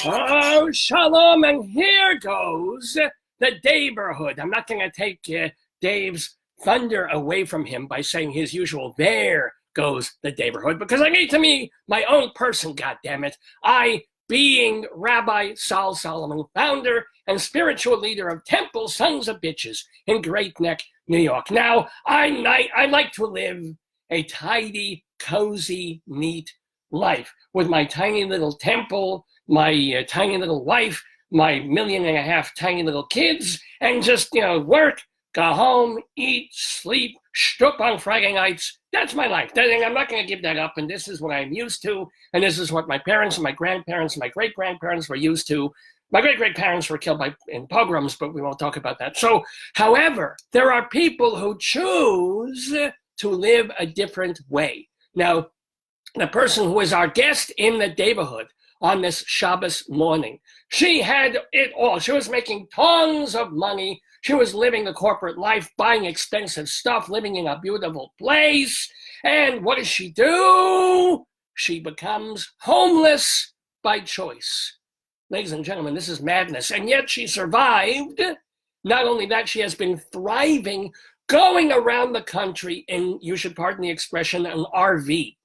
Oh, shalom, and here goes the neighborhood. I'm not going to take Dave's thunder away from him by saying his usual, there goes the neighborhood, because I need to be my own person, goddammit. I, being Rabbi Sol Solomon, founder and spiritual leader of Temple Sons of Bitches in Great Neck, New York. Now, I like to live a tidy, cozy, neat life with my tiny little temple, my tiny little wife, my 1.5 million tiny little kids, and just, work, go home, eat, sleep, shtup on Friday nights. That's my life. I'm not going to give that up, and this is what I'm used to, and this is what my parents and my grandparents and my great-grandparents were used to. My great-great-parents were killed in pogroms, but we won't talk about that. So, however, there are people who choose to live a different way. Now, the person who is our guest in the neighborhood on this Shabbos morning, she had it all. She was making tons of money. She was living the corporate life, buying expensive stuff, living in a beautiful place. And what does she do? She becomes homeless by choice. Ladies and gentlemen, this is madness. And yet she survived. Not only that, she has been thriving, going around the country in, you should pardon the expression, an RV.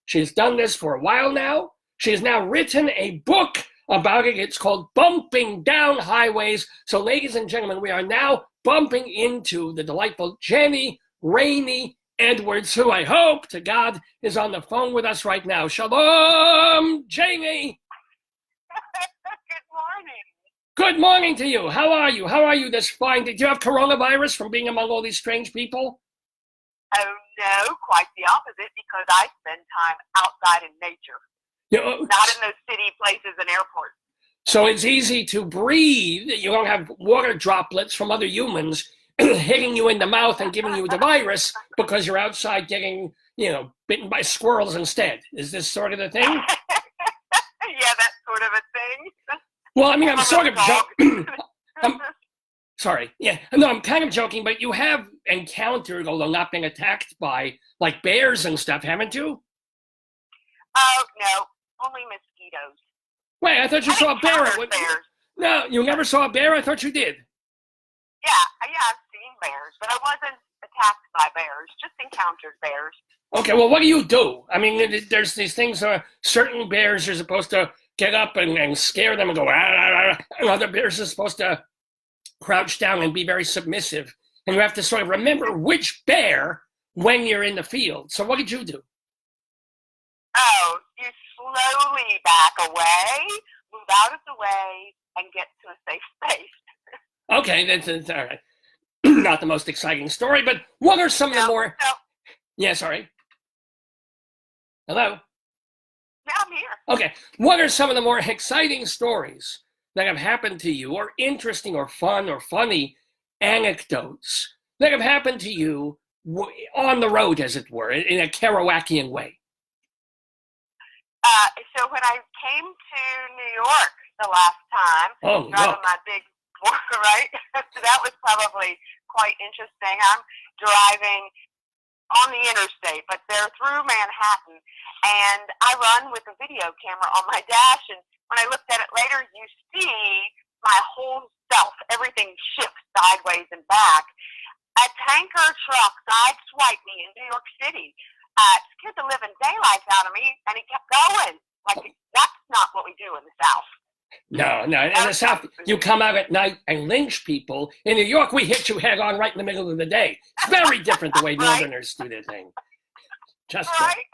She's done this for a while now. She has now written a book about it. It's called Bumping Down Highways. So, ladies and gentlemen, we are now bumping into the delightful JENNI Raney Edwards, who I hope to God is on the phone with us right now. Shalom, JENNI. Good morning. Good morning to you. How are you? How are you this fine? Did you have coronavirus from being among all these strange people? Oh, no, quite the opposite, because I spend time outside in nature, not in those city places and airports. So it's easy to breathe. You don't have water droplets from other humans hitting you in the mouth and giving you the virus because you're outside getting, bitten by squirrels instead. Is this sort of the thing? Yeah, that's sort of a thing. Well, I mean, I'm sort of joking. Sorry. Yeah. No, I'm kind of joking, but you have encountered, although not being attacked by, like, bears and stuff, haven't you? Oh, no, only mosquitoes. Wait, I thought you saw a bear. Bears. No, you never saw a bear? I thought you did. Yeah, I've seen bears, but I wasn't attacked by bears, just encountered bears. Okay, well, what do? I mean, there's these things, certain bears are supposed to get up and scare them and go, and other bears are supposed to crouch down and be very submissive. And you have to sort of remember which bear when you're in the field. So what did you do? Oh, you slowly back away, move out of the way, and get to a safe space. Okay, that's all right. Not the most exciting story, but what are some of the more... No. Yeah, sorry. Hello? Yeah, I'm here. Okay, what are some of the more exciting stories that have happened to you, or interesting or fun or funny anecdotes that have happened to you on the road, as it were, in a Kerouacian way? So when I came to New York the last time, driving my big, right? That was probably quite interesting. I'm driving on the interstate, but they're through Manhattan, and I run with a video camera on my dash, and when I looked at it later, you see my whole self. Everything shifts sideways and back. A tanker truck sideswiped me in New York City. Scared the living daylights out of me, and he kept going. Like, that's not what we do in the South. No. In the South, you come out at night and lynch people. In New York, we hit you head on right in the middle of the day. It's very different the way Northerners do their thing. Just right.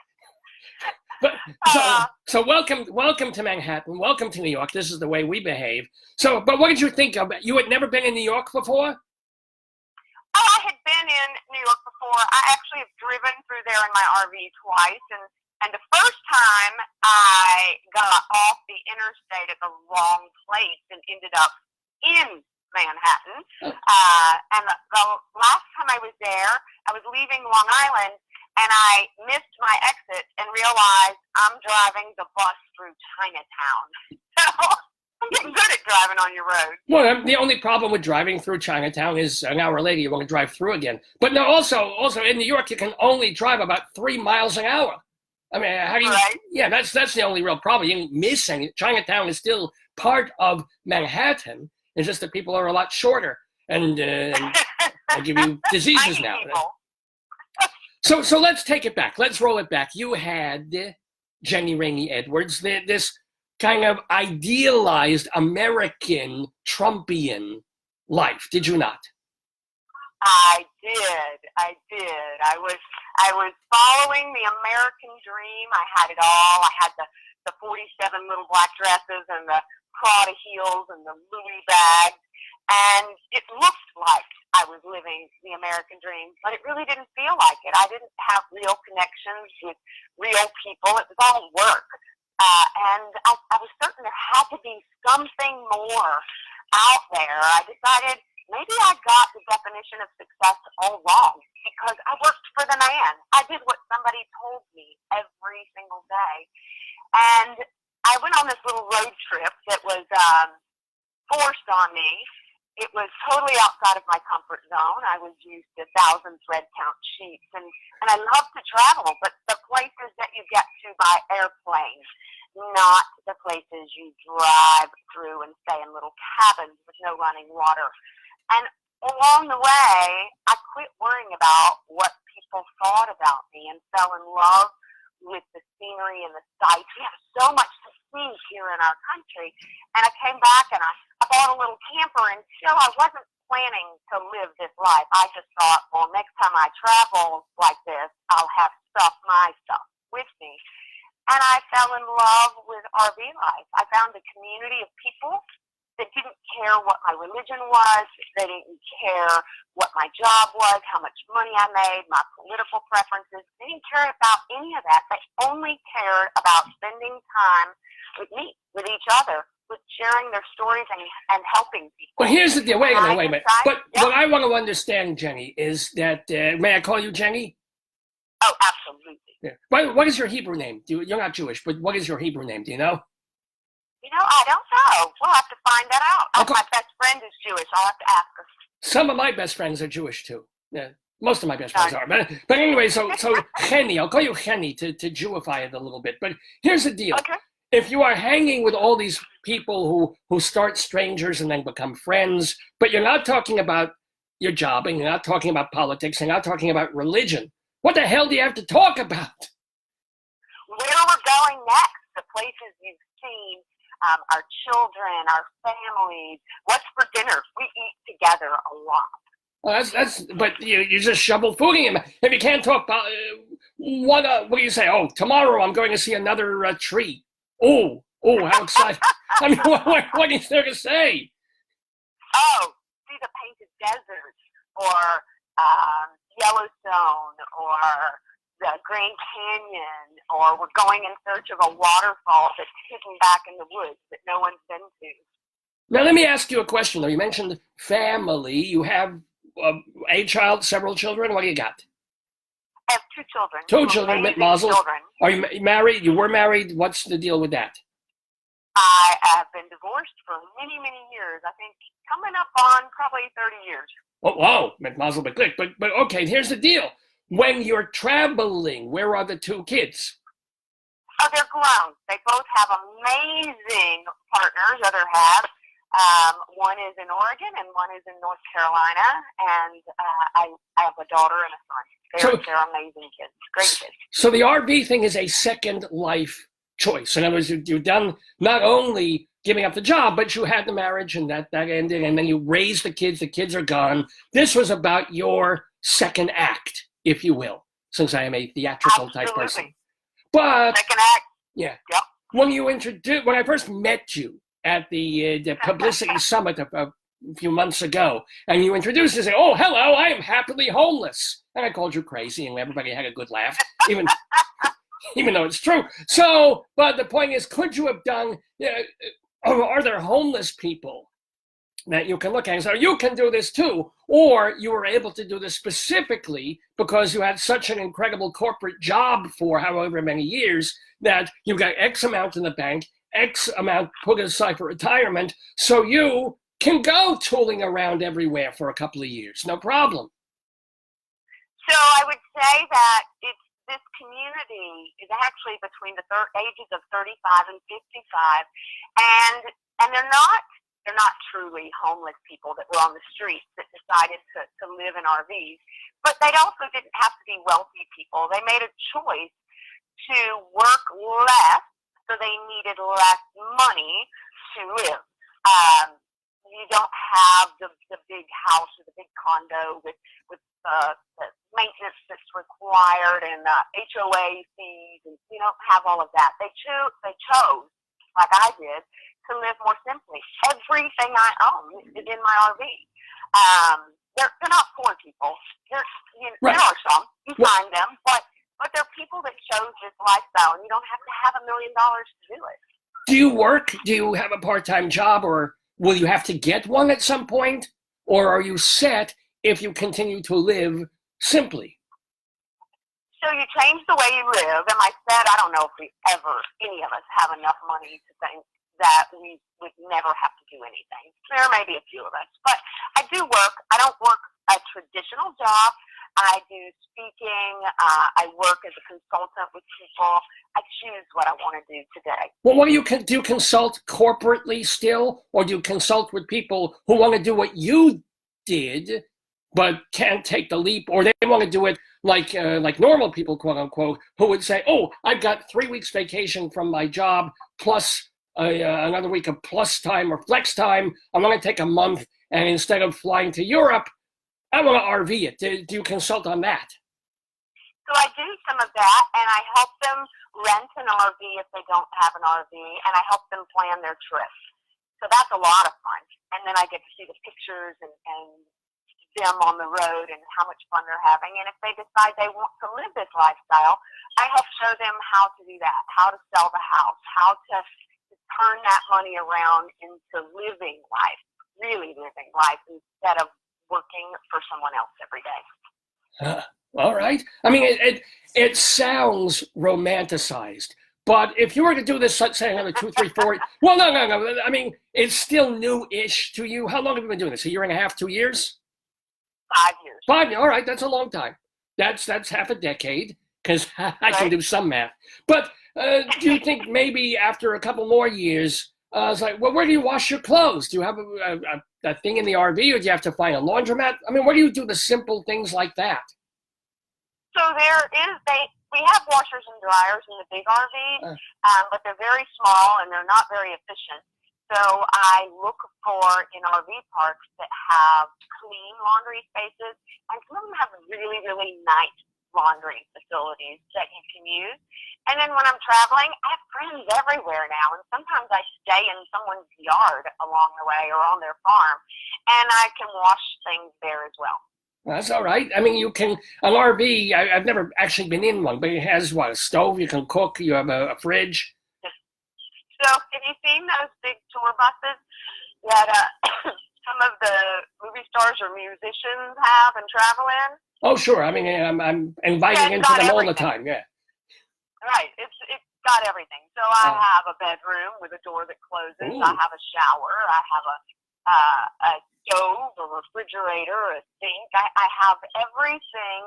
But so welcome to Manhattan. Welcome to New York. This is the way we behave. So, but what did you think of it? You had never been in New York before? Oh, I had been in New York before. I actually have driven through there in my RV twice, and the first time I got off the interstate at the wrong place and ended up in Manhattan. And the last time I was there, I was leaving Long Island, and I missed my exit and realized I'm driving the bus through Chinatown. So I'm getting good at driving on your road. Well, the only problem with driving through Chinatown is an hour later you want to drive through again. But no, also in New York, you can only drive about 3 miles an hour. I mean, how do you? Right. Yeah, that's the only real problem. You didn't miss any. Chinatown is still part of Manhattan. It's just that people are a lot shorter, and they give you diseases now. So let's take it back. Let's roll it back. You had Jenny Rainey Edwards, this kind of idealized American Trumpian life, did you not? I did. I was following the American dream. I had it all. I had the 47 little black dresses and the Prada heels and the Louis bags, and it looked like I was living the American dream, but it really didn't feel like it. I didn't have real connections with real people. It was all work. And I was certain there had to be something more out there. I decided maybe I got the definition of success all wrong, because I worked for the man. I did what somebody told me every single day. And I went on this little road trip that was forced on me. It was totally outside of my comfort zone. I was used to 1,000 thread count sheets, and I love to travel, but the places that you get to by airplane, not the places you drive through and stay in little cabins with no running water. And along the way, I quit worrying about what people thought about me and fell in love with the scenery and the sights. We have so much to see here in our country. And I came back and I bought a little camper, and still I wasn't planning to live this life. I just thought, well, next time I travel like this, I'll have my stuff with me. And I fell in love with RV life. I found a community of people that didn't care what my religion was. They didn't care what my job was, how much money I made, my political preferences. They didn't care about any of that. They only cared about spending time with me, with each other, with sharing their stories and helping people. Well, here's the deal. Wait a minute. But what I want to understand, Jenny, is that, may I call you Jenny? Oh, absolutely. Yeah. What is your Hebrew name? You're not Jewish, but what is your Hebrew name? Do you know? I don't know. We'll have to find that out. My best friend is Jewish. I'll have to ask her. Some of my best friends are Jewish, too. Yeah, most of my best friends are. But anyway, so Jenny, I'll call you Jenny to Jewify it a little bit. But here's the deal. Okay. If you are hanging with all these people who start strangers and then become friends, but you're not talking about your job, and you're not talking about politics, and you're not talking about religion, what the hell do you have to talk about? Where we're going next, the places you've seen, our children, our families. What's for dinner? We eat together a lot. Well, but you just shovel food in. If you can't talk about what do you say? Oh, tomorrow I'm going to see another tree. Oh, how exciting! I mean, what is there to say? Oh, see the painted desert, or Yellowstone, or the Grand Canyon, or we're going in search of a waterfall that's hidden back in the woods that no one's been to. Now, let me ask you a question, though. You mentioned family. You have a child, several children. What do you got? I have 2 children. 2 children, mit mazel. Are you married? You were married. What's the deal with that? I have been divorced for many, many years. I think coming up on probably 30 years. Oh, wow, mit mazel, but okay, here's the deal. When you're traveling, where are the 2 kids? Oh, they're grown. They both have amazing partners, other halves. One is in Oregon and one is in North Carolina, and I have a daughter and a son. They're amazing kids, great kids. So the RV thing is a second life choice. In other words, you've done not only giving up the job, but you had the marriage, and that ended, and then you raised the kids are gone. This was about your second act, if you will, since I am a theatrical type person. But second act. Yeah. Yep. When I first met you at the publicity summit a few months ago, and you introduced us, and oh, hello, I am happily homeless. And I called you crazy, and everybody had a good laugh, even though it's true. So, but the point is, could you have done, are there homeless people that you can look at and say, you can do this too? Or you were able to do this specifically because you had such an incredible corporate job for however many years that you've got X amount in the bank, X amount put aside for retirement, so you can go tooling around everywhere for a couple of years, no problem. So I would say that this community is actually between the ages of 35 and 55, and they're not truly homeless people that were on the streets that decided to live in RVs, but they also didn't have to be wealthy people. They made a choice to work less, so they needed less money to live. You don't have the big house or the big condo with the maintenance that's required and HOA fees, and you don't have all of that. They chose, like I did, to live more simply. Everything I own is in my RV. They're not poor people. Right. There are some. You find them, but they're people that chose this lifestyle, and you don't have to have $1 million to do it. Do you work? Do you have a part-time job, or will you have to get one at some point? Or are you set if you continue to live simply? So you change the way you live. And I said, I don't know if any of us have enough money to think that we would never have to do anything. There may be a few of us. But I do work. I don't work a traditional job. I do speaking. I work as a consultant with people. I choose what I want to do today. Well, what do you consult corporately still, or do you consult with people who want to do what you did, but can't take the leap, or they want to do it like normal people, quote unquote, who would say, "Oh, I've got 3 weeks vacation from my job plus another week of plus time or flex time. I'm going to take a month, and instead of flying to Europe, I want to RV it." Do you consult on that? So I do some of that, and I help them rent an RV if they don't have an RV, and I help them plan their trip. So that's a lot of fun. And then I get to see the pictures and them on the road and how much fun they're having. And if they decide they want to live this lifestyle, I help show them how to do that, how to sell the house, how to turn that money around into living life, really living life, instead of working for someone else every day. All right. I mean, it sounds romanticized, but if you were to do this, let's say another 2, 3, 4, well, no. I mean, it's still new-ish to you. How long have you been doing this? 1.5 years, 2 years? 5 years. 5 years. All right, that's a long time. That's half a decade, because I can do some math. But do you think maybe after a couple more years, it's like, well, where do you wash your clothes? Do you have a thing in the RV, or do you have to find a laundromat? I mean, where do you do the simple things like that? So we have washers and dryers in the big RVs, but they're very small and they're not very efficient. So I look for in RV parks that have clean laundry spaces, and some of them have really, really nice laundry facilities that you can use. And then when I'm traveling, I have friends everywhere now, and sometimes I stay in someone's yard along the way or on their farm, and I can wash things there as well. That's all right. I mean, you can, an RV, I've never actually been in one, but it has, what, a stove, you can cook, you have a fridge. So have you seen those big tour buses that some of the movie stars or musicians have and travel in? Oh, sure. I mean, I'm inviting into them all the time, yeah. Right. It's got everything. So I have a bedroom with a door that closes. Ooh. I have a shower. I have a stove, a refrigerator, a sink. I have everything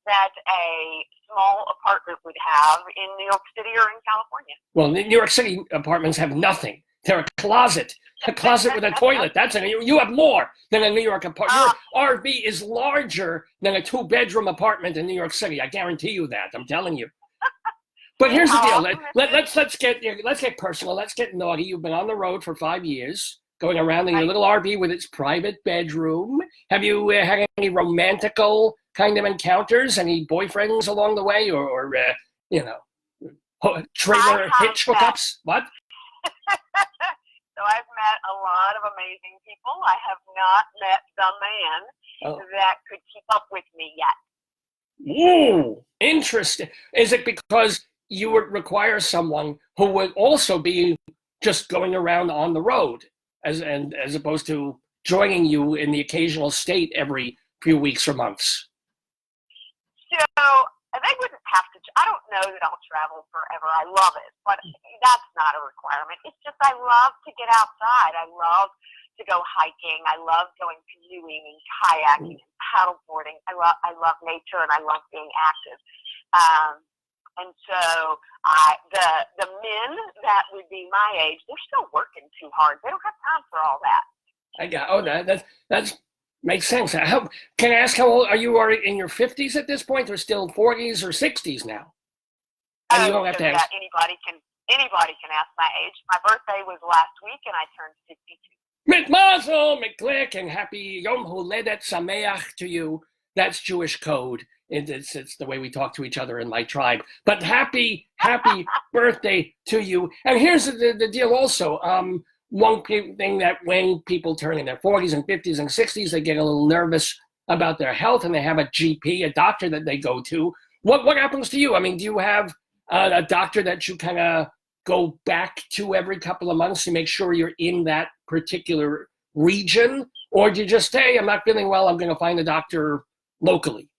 that a small apartment would have in New York City or in California. Well, New York City apartments have nothing. They're a closet with a toilet. That's it. You have more than a New York apartment. Your RV is larger than a 2-bedroom apartment in New York City. I guarantee you that. I'm telling you. But here's the deal. Let's get personal. Let's get naughty. You've been on the road for 5 years, going around in your little RV with its private bedroom. Have you had any romantical kind of encounters? Any boyfriends along the way, or trailer hitch hookups? What? So I've met a lot of amazing people. I have not met the man that could keep up with me yet. Ooh, interesting. Is it because you would require someone who would also be just going around on the road, as opposed to joining you in the occasional state every few weeks or months? So they wouldn't have to. I don't know that I'll travel forever. I love it, but that's not a requirement. It's just I love to get outside. I love to go hiking. I love going canoeing and kayaking and paddleboarding. I love nature, and I love being active. And so the men that would be my age, they're still working too hard. They don't have time for all that. That makes sense. Can I ask how old are you? Are in your 50s at this point, or still 40s or 60s now? And you don't have to ask. Anybody can ask my age. My birthday was last week, and I turned 52. Mit Mazel, mit Klick, and happy Yom Holedet Sameach to you. That's Jewish code. It's the way we talk to each other in my tribe. But happy birthday to you. And here's the deal also. One thing that when people turn in their 40s and 50s and 60s, they get a little nervous about their health, and they have a GP, a doctor that they go to. What happens to you? I mean, do you have a doctor that you kind of go back to every couple of months to make sure you're in that particular region? Or do you just say, I'm not feeling well, I'm going to find a doctor locally?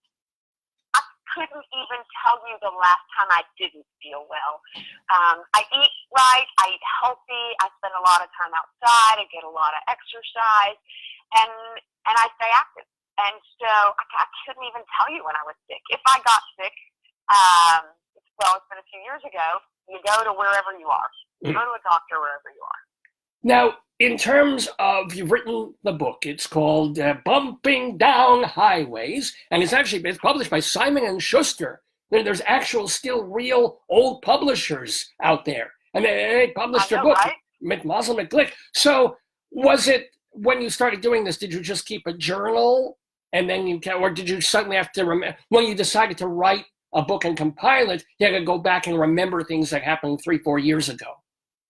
I couldn't even tell you the last time I didn't feel well. I eat right, I eat healthy, I spend a lot of time outside, I get a lot of exercise, and I stay active. And so I couldn't even tell you when I was sick. If I got sick, it's been a few years ago, you go to wherever you are. You go to a doctor wherever you are. Now, in terms of, you've written the book, it's called Bumping Down Highways, and it's published by Simon & Schuster. There's actual, still real old publishers out there, and they published your book, right? Mit Mazel, mit Glick. So was it, when you started doing this, did you just keep a journal, and then or did you suddenly have to remember, when you decided to write a book and compile it, you had to go back and remember things that happened 3-4 years ago?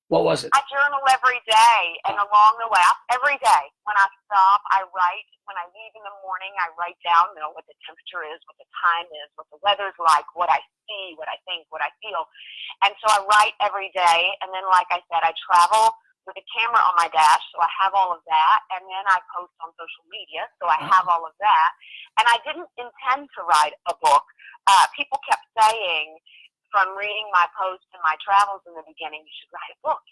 What was it? I journal every day, and along the way, every day, when I stop, I write. When I leave in the morning, I write down, what the temperature is, what the time is, what the weather's like, what I see, what I think, what I feel. And so I write every day, and then, like I said, I travel with a camera on my dash, so I have all of that, and then I post on social media, so I have all of that. And I didn't intend to write a book. People kept saying, from reading my posts and my travels in the beginning, you should write a book,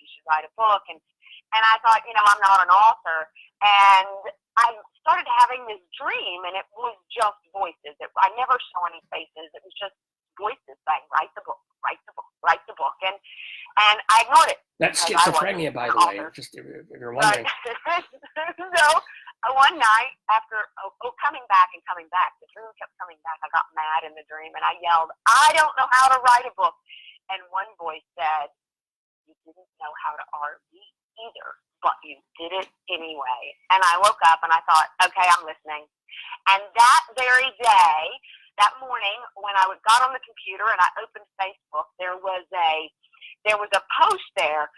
And I thought, I'm not an author. And I started having this dream, and it was just voices. I never saw any faces. It was just voices saying, write the book. And I ignored it. That's schizophrenia, by the way, just if you're wondering. So one night, after coming back, the dream kept coming back. I got mad in the dream, and I yelled, I don't know how to write a book. And one voice said, you didn't know how to RV either, but you did it anyway. And I woke up, and I thought, okay, I'm listening. And that very day, that morning, when I got on the computer and I opened Facebook, there was a post there,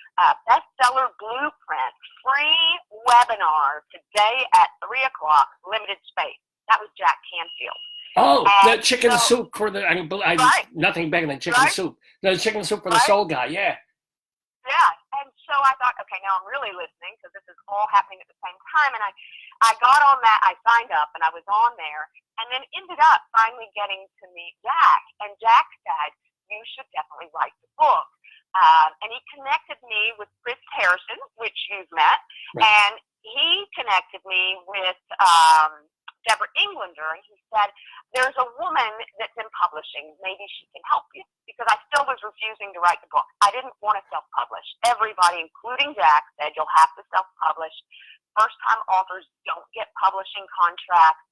bestseller blueprint, free webinar today at 3:00, limited space. That was Jack Canfield. Oh, the chicken soup for the, right. Nothing better than chicken soup. The chicken soup for the soul guy, yeah. Yeah, and so I thought, okay, now I'm really listening, because this is all happening at the same time. And I got on that, I signed up, and I was on there, and then ended up finally getting to meet Jack. And Jack said, you should definitely write the book. And he connected me with Chris Harrison, which you've met, right. And he connected me with Deborah Englander, and he said, there's a woman that's in publishing. Maybe she can help you. Because I still was refusing to write the book. I didn't want to self-publish. Everybody, including Jack, said you'll have to self-publish. First-time authors don't get publishing contracts.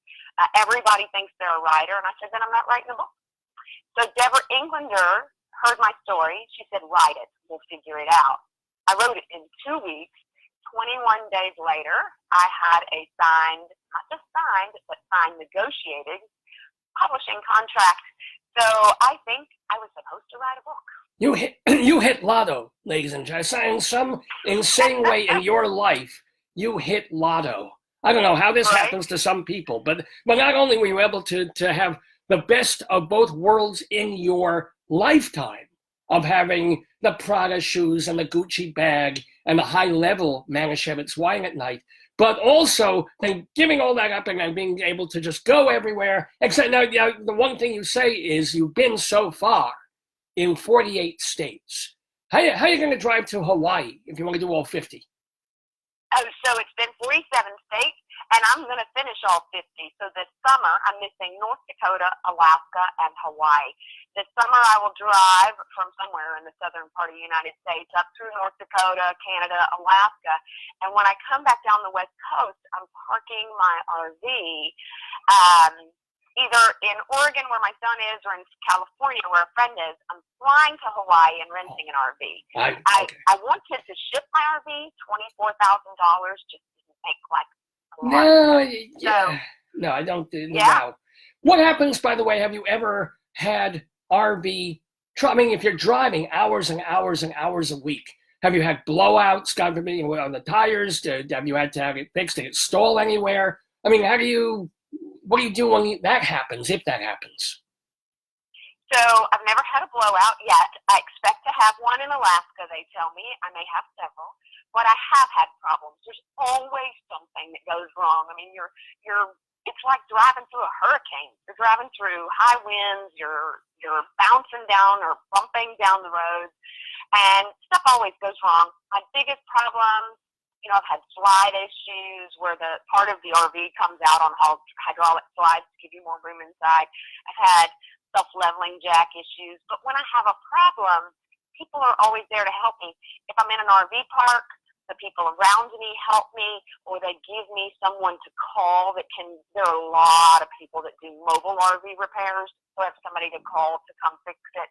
Everybody thinks they're a writer, and I said, then I'm not writing a book. So Deborah Englander heard my story. She said, write it. We'll figure it out. I wrote it in 2 weeks. 21 days later, I had a signed, not just signed, but signed negotiated publishing contract. So I think I was supposed to write a book. You hit lotto, ladies and gentlemen. In some insane way in your life, you hit lotto. I don't know how this happens to some people, but not only were you able to have the best of both worlds in your lifetime of having the Prada shoes and the Gucci bag and the high-level Manischewitz wine at night, but also then giving all that up and then being able to just go everywhere. Except now, the one thing you say is you've been so far in 48 states. How are you going to drive to Hawaii if you want to do all 50? Oh, so it's been 47 states, and I'm going to finish all 50. So this summer, I'm missing North Dakota, Alaska, and Hawaii. this summer I will drive from somewhere in the southern part of the United States up through North Dakota, Canada, Alaska. And when I come back down the West Coast, I'm parking my RV either in Oregon where my son is or in California where a friend is. I'm flying to Hawaii and renting an RV. I wanted to ship my RV, $24,000 just to make like a lot. No, I don't. Yeah. No. What happens, by the way, have you ever had RV, I mean, if you're driving hours and hours and hours a week, have you had blowouts, God forbid, on the tires? Have you had to have it fixed? Did it stall anywhere? I mean, what do you do when that happens, if that happens? So I've never had a blowout yet. I expect to have one in Alaska, they tell me. I may have several. But I have had problems. There's always something that goes wrong. I mean, it's like driving through a hurricane. You're driving through high winds, you're bouncing down or bumping down the road, and stuff always goes wrong. My biggest problem, I've had slide issues where the part of the RV comes out on hydraulic slides to give you more room inside. I've had self-leveling jack issues. But when I have a problem, people are always there to help me. If I'm in an RV park, the people around me help me, or they give me someone to call there are a lot of people that do mobile RV repairs, so I have somebody to call to come fix it.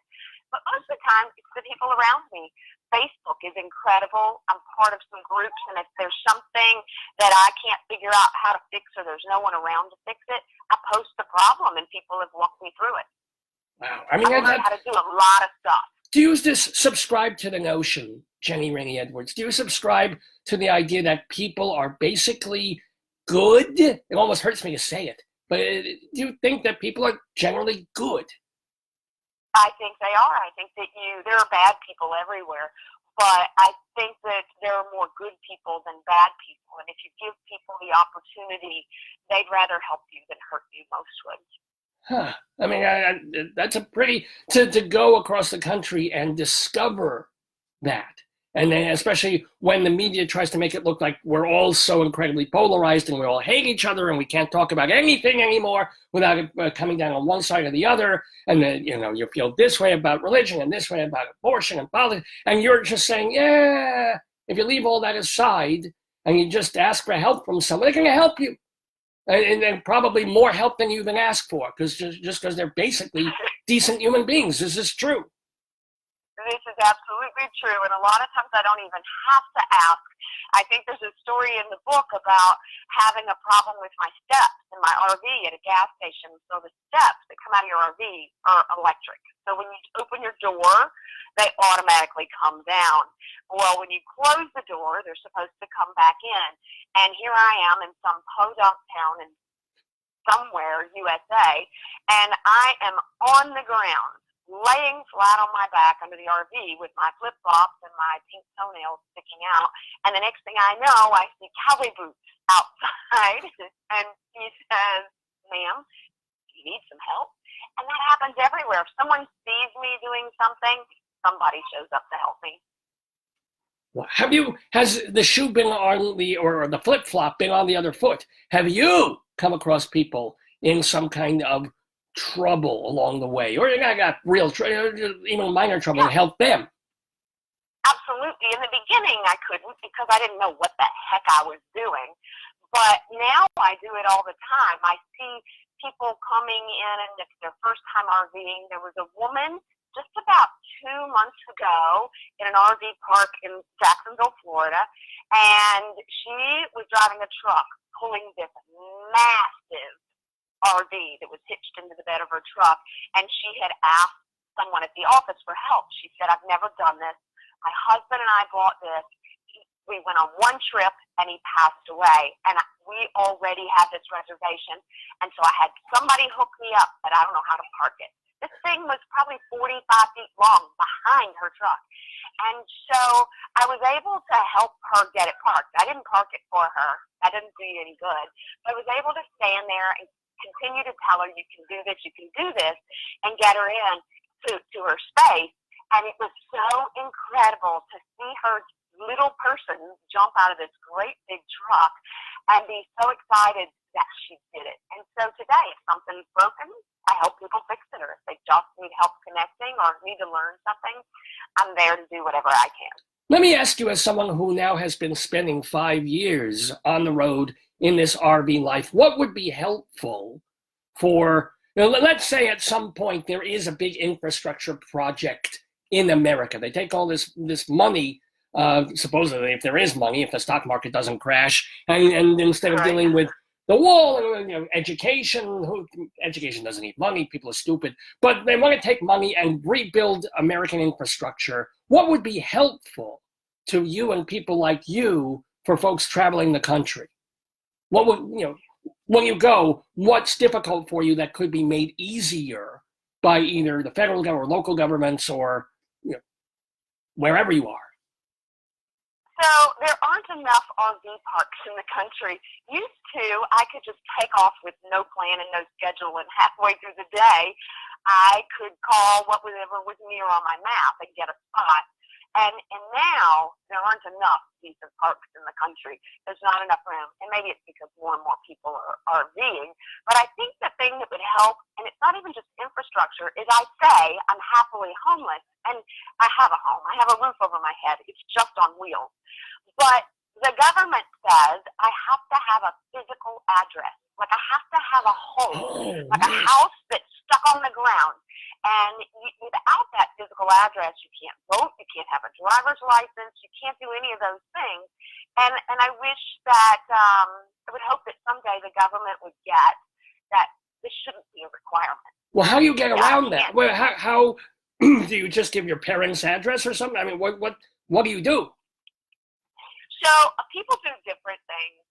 But most of the time, it's the people around me. Facebook is incredible. I'm part of some groups, and if there's something that I can't figure out how to fix or there's no one around to fix it, I post the problem, and people have walked me through it. Wow. I mean, I learned how to do a lot of stuff. Do you subscribe to the notion, Jenny Rainey Edwards, do you subscribe to the idea that people are basically good? It almost hurts me to say it, but do you think that people are generally good? I think they are. I think that there are bad people everywhere, but I think that there are more good people than bad people, and if you give people the opportunity, they'd rather help you than hurt you, most would. Huh. I mean, that's a pretty, to go across the country and discover that. And then especially when the media tries to make it look like we're all so incredibly polarized and we all hate each other and we can't talk about anything anymore without it coming down on one side or the other. And then, you feel this way about religion and this way about abortion and politics. And you're just saying, yeah, if you leave all that aside and you just ask for help from somebody, they're going to help you. And probably more help than you even ask for, just because they're basically decent human beings. This is true. This is absolutely true, and a lot of times I don't even have to ask. I think there's a story in the book about having a problem with my steps in my RV at a gas station. So the steps that come out of your RV are electric. So when you open your door, they automatically come down. Well, when you close the door, they're supposed to come back in. And here I am in some podunk town in somewhere, USA, and I am on the ground, laying flat on my back under the RV with my flip-flops and my pink toenails sticking out. And the next thing I know, I see cowboy boots outside. And he says, "Ma'am, do you need some help?" And that happens everywhere. If someone sees me doing something, somebody shows up to help me. Has the shoe been on or the flip-flop been on the other foot? Have you come across people in some kind of trouble along the way, or I got real even minor trouble, and help them? Absolutely. In the beginning, I couldn't because I didn't know what the heck I was doing. But now I do it all the time. I see people coming in, and it's their first time RVing. There was a woman just about 2 months ago in an RV park in Jacksonville, Florida, and she was driving a truck pulling this massive RV that was hitched into the bed of her truck, and she had asked someone at the office for help. She said, "I've never done this. My husband and I bought this. We went on one trip, and he passed away, and we already had this reservation, and so I had somebody hook me up, but I don't know how to park it." This thing was probably 45 feet long behind her truck. And so I was able to help her get it parked. I didn't park it for her. That didn't do you any good. But I was able to stand there and continue to tell her, "You can do this, you can do this," and get her in to her space. And it was so incredible to see her little person jump out of this great big truck and be so excited that she did it. And so today, if something's broken, I help people fix it, or if they just need help connecting or need to learn something, I'm there to do whatever I can. Let me ask you, as someone who now has been spending 5 years on the road in this RV life, what would be helpful for, let's say at some point there is a big infrastructure project in America. They take all this money, supposedly, if there is money, if the stock market doesn't crash, and instead of dealing with the wall and education doesn't need money, people are stupid, but they want to take money and rebuild American infrastructure. What would be helpful to you and people like you for folks traveling the country? What would, when you go, what's difficult for you that could be made easier by either the federal government or local governments or wherever you are? So there aren't enough RV parks in the country. Used to, I could just take off with no plan and no schedule, and halfway through the day, I could call whatever was near on my map and get a spot. And now there aren't enough decent parks in the country. There's not enough room, and maybe it's because more and more people are RVing. But I think the thing that would help, and it's not even just infrastructure, is I say I'm happily homeless, and I have a home. I have a roof over my head. It's just on wheels. But the government says I have to have a physical address. Like I have to have a home, like a house that's stuck on the ground. And without that physical address, you can't vote, you can't have a driver's license, you can't do any of those things. And I wish that, I would hope that someday the government would get that this shouldn't be a requirement. Well, how do you get around that? Well, how do you just give your parents' address or something? I mean, what do you do? So people do different things.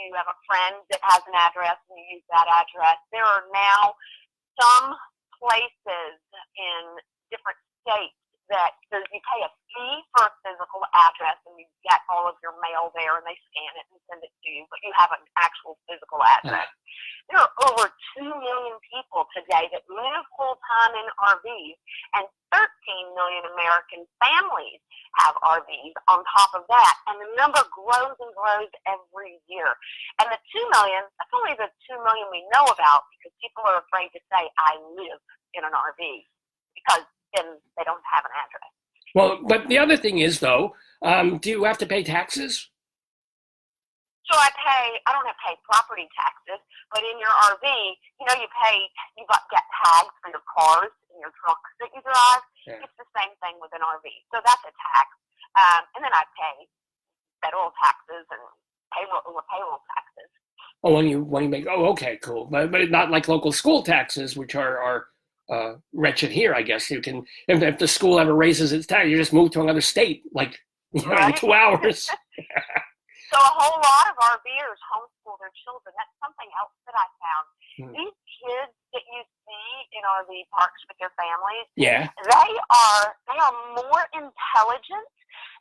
You have a friend that has an address and you use that address. There are now some places in different states that you pay a fee for a physical address and you get all of your mail there and they scan it and send it to you, but you have an actual physical address. There are over 2 million people today that live full-time in RVs, and 13 million American families have RVs on top of that, and the number grows and grows every year. And the 2 million, that's only the 2 million we know about, because people are afraid to say, I live in an RV, because then they don't have an address. Well, but the other thing is, though, do you have to pay taxes? So I don't have to pay property taxes, but in your RV, you get tags for your cars and your trucks that you drive. Yeah. It's the same thing with an RV. So that's a tax. And then I pay federal taxes and payroll taxes. Oh, when you make, okay, cool. But not like local school taxes, which are wretched here, I guess. You can, if the school ever raises its tax, you just move to another state, like, in 2 hours. So a whole lot of RVers homeschool their children. That's something else that I found. These kids that you see in RV parks with their families, they are more intelligent.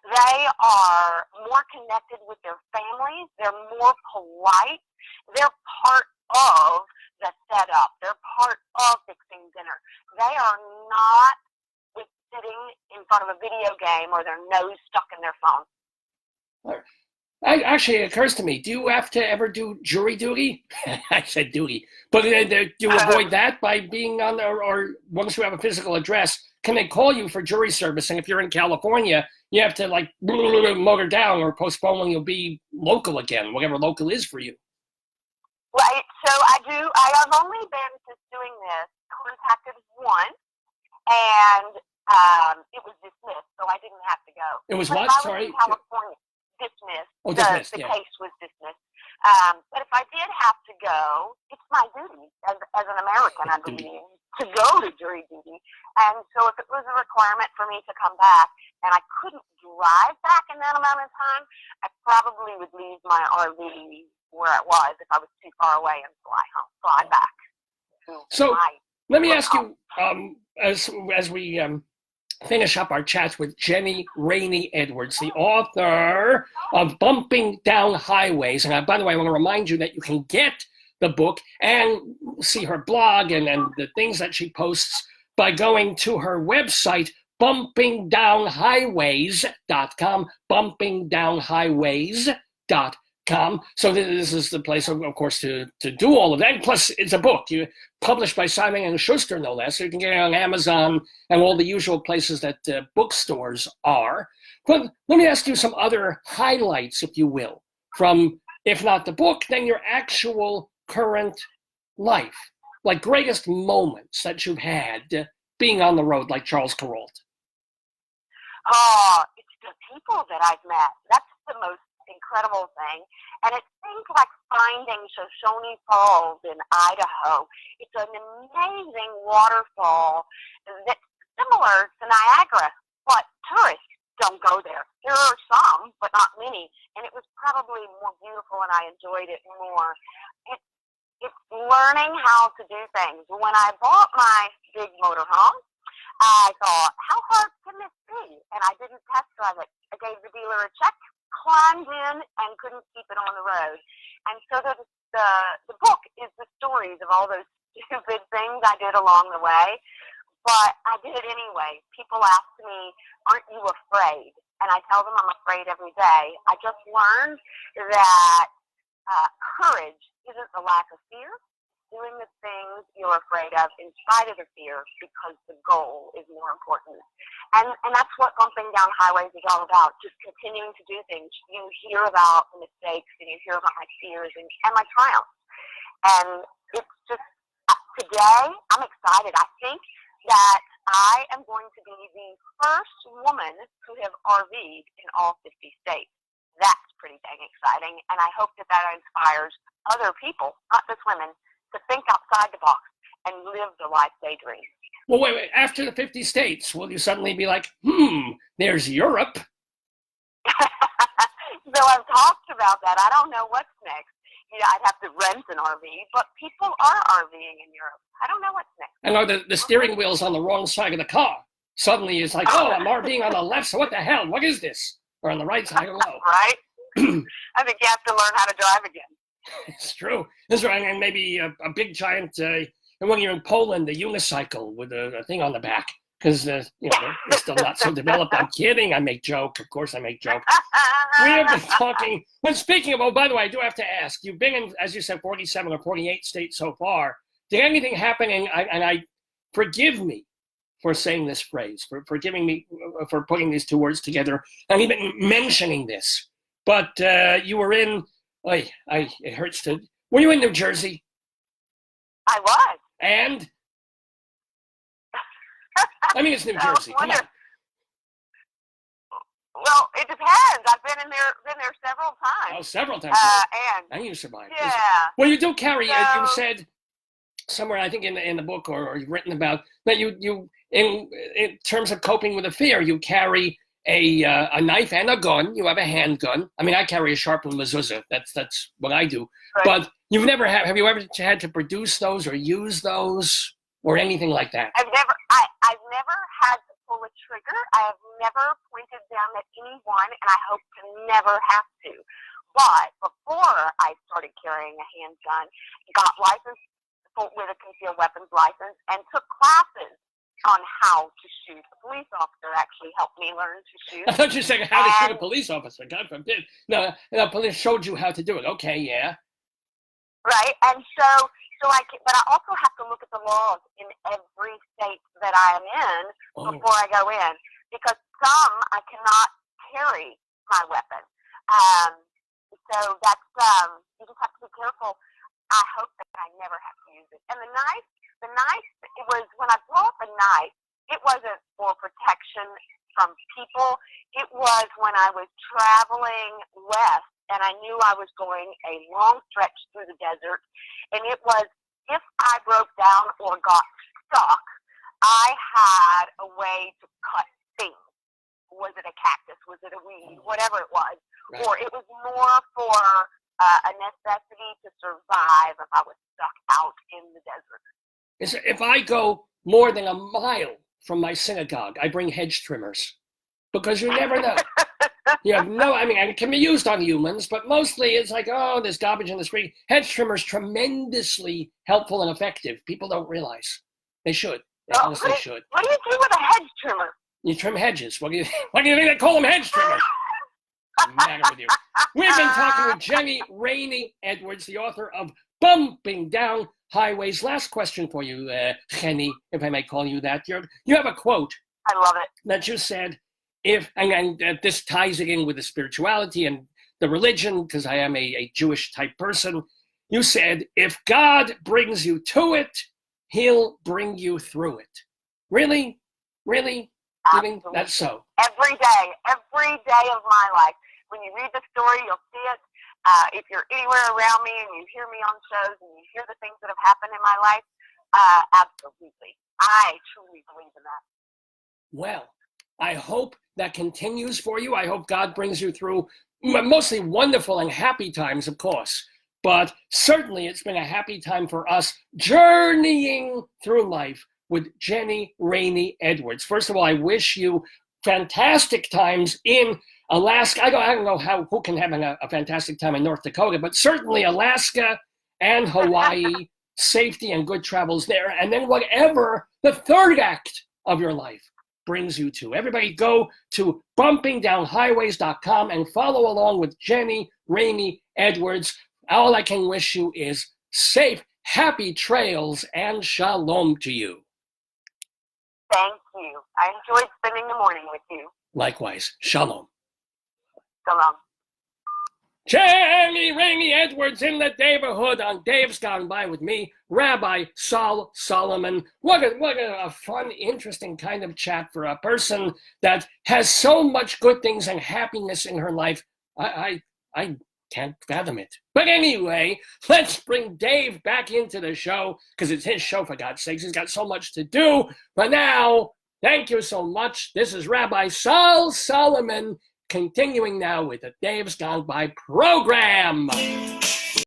They are more connected with their families. They're more polite. They're part of the setup. They're part of fixing dinner. They are not sitting in front of a video game or their nose stuck in their phone. Actually, it occurs to me, do you have to ever do jury duty? I said duty. But do you avoid that by being on there, or once you have a physical address, can they call you for jury service? And if you're in California, you have to motor down or postpone when you'll be local again, whatever local is for you. Right. So I have only been, since doing this, contacted once, and it was dismissed, so I didn't have to go. It was what? Sorry? California. Dismissed. Oh, dismissed. The case was dismissed. But if I did have to go, it's my duty as an American, I believe, to go to jury duty. And so if it was a requirement for me to come back and I couldn't drive back in that amount of time, I probably would leave my RV where it was if I was too far away and fly back. So let me ask you, as we finish up our chats with JENNI RANEY EDWARDS, the author of Bumping Down Highways. And by the way, I want to remind you that you can get the book and see her blog and the things that she posts by going to her website, bumpingdownhighways.com, bumpingdownhighways.com. So this is the place, of course, to do all of that. Plus, it's a book published by Simon & Schuster, no less. So you can get it on Amazon and all the usual places that bookstores are. But let me ask you some other highlights, if you will, from, if not the book, then your actual current life. Like greatest moments that you've had being on the road, like Charles Kuralt. Oh, it's the people that I've met. That's the most incredible thing. And it's things like finding Shoshone Falls in Idaho. It's an amazing waterfall that's similar to Niagara, but tourists don't go there. There are some, but not many. And it was probably more beautiful, and I enjoyed it more. It's learning how to do things. When I bought my big motorhome, I thought, how hard can this be? And I didn't test drive it. I gave the dealer a check, climbed in, and couldn't keep it on the road. And so the book is the stories of all those stupid things I did along the way. But I did it anyway. People ask me, aren't you afraid? And I tell them I'm afraid every day. I just learned that courage isn't the lack of fear, doing the things you're afraid of in spite of the fear, because the goal is more important. And that's what bumping down highways is all about, just continuing to do things. You hear about the mistakes, and you hear about my fears and my triumphs. And it's just, today, I'm excited. I think that I am going to be the first woman to have RV'd in all 50 states. That's pretty dang exciting, and I hope that inspires other people, not just women, to think outside the box and live the life they dream. Well, wait, after the 50 states, will you suddenly be like, there's Europe? So I've talked about that. I don't know what's next. I'd have to rent an RV, but people are RVing in Europe. I don't know what's next. And are the steering wheel's on the wrong side of the car? Suddenly it's like, I'm RVing on the left, so what the hell? What is this? Or on the right side, I don't know. Right? I think you have to learn how to drive again. It's true. That's right. And maybe a big giant, and when you're in Poland, a unicycle with a thing on the back. Because, they're still not so developed. I'm kidding. I make joke. Of course I make joke. We have been talking. When speaking of, by the way, I do have to ask, you've been in, as you said, 47 or 48 states so far. Did anything happen, and I forgive me for saying this phrase, for forgiving me for putting these two words together, and even mentioning this. But you were in, it hurts to, were you in New Jersey? I was. And? I mean, it's New Jersey. Come on. Well, it depends. I've been there several times. Oh, several times. And you survived. Yeah. Well, you do carry, you said somewhere, I think in the book or you've written about, that you in terms of coping with a fear, you carry a knife and a gun. You have a handgun. I mean, I carry a sharpened mezuzah. That's what I do. Right. But you've never have you ever had to produce those or use those or anything like that? I've never had to pull a trigger. I have never pointed down at anyone, and I hope to never have to. But before I started carrying a handgun, got licensed with a concealed weapons license, and took classes on how to shoot. A police officer actually helped me learn to shoot. I thought you said how to shoot a police officer. God forbid. No, police showed you how to do it. Okay, yeah. Right, and so but I also have to look at the laws in every state that I am in before I go in, because some I cannot carry my weapon. So that's you just have to be careful. I hope that I never have to use it. And the knife, it was when I brought up a knife, it wasn't for protection from people. It was when I was traveling west, and I knew I was going a long stretch through the desert, and it was, if I broke down or got stuck, I had a way to cut things. Was it a cactus? Was it a weed? Whatever it was. Right. Or it was more for a necessity to survive if I was stuck out in the desert. If I go more than a mile from my synagogue, I bring hedge trimmers, because you never know. You have no, I mean, it can be used on humans, but mostly it's like, there's garbage in the street. Hedge trimmers, tremendously helpful and effective. People don't realize. They should. They honestly should. What do you do with a hedge trimmer? You trim hedges. What do you think they call them, hedge trimmers? What's the matter with you? We've been talking with Jenny Rainey Edwards, the author of Bumping Down Highways. Last question for you, JENNI, if I may call you that. You have a quote. I love it. That you said, and this ties it in with the spirituality and the religion, because I am a Jewish type person. You said, if God brings you to it, he'll bring you through it. Really? Really? Absolutely. That's so. Every day of my life. When you read the story, you'll see it. If you're anywhere around me and you hear me on shows and you hear the things that have happened in my life, absolutely. I truly believe in that. Well, I hope that continues for you. I hope God brings you through mostly wonderful and happy times, of course. But certainly it's been a happy time for us journeying through life with Jenny Rainey Edwards. First of all, I wish you fantastic times in Alaska. I don't know who can have a fantastic time in North Dakota, but certainly Alaska and Hawaii, safety and good travels there. And then whatever the third act of your life brings you to. Everybody go to bumpingdownhighways.com and follow along with Jenny Rainey Edwards. All I can wish you is safe, happy trails and shalom to you. Thank you. I enjoyed spending the morning with you. Likewise. Shalom. Shalom. Jenny Rainey Edwards in the neighborhood on Dave's Gone By with me, Rabbi Sol Solomon. What a fun, interesting kind of chat for a person that has so much good things and happiness in her life. I can't fathom it. But anyway, let's bring Dave back into the show, because it's his show, for God's sakes. He's got so much to do. But now, thank you so much. This is Rabbi Sol Solomon, continuing now with the Dave's Gone By program.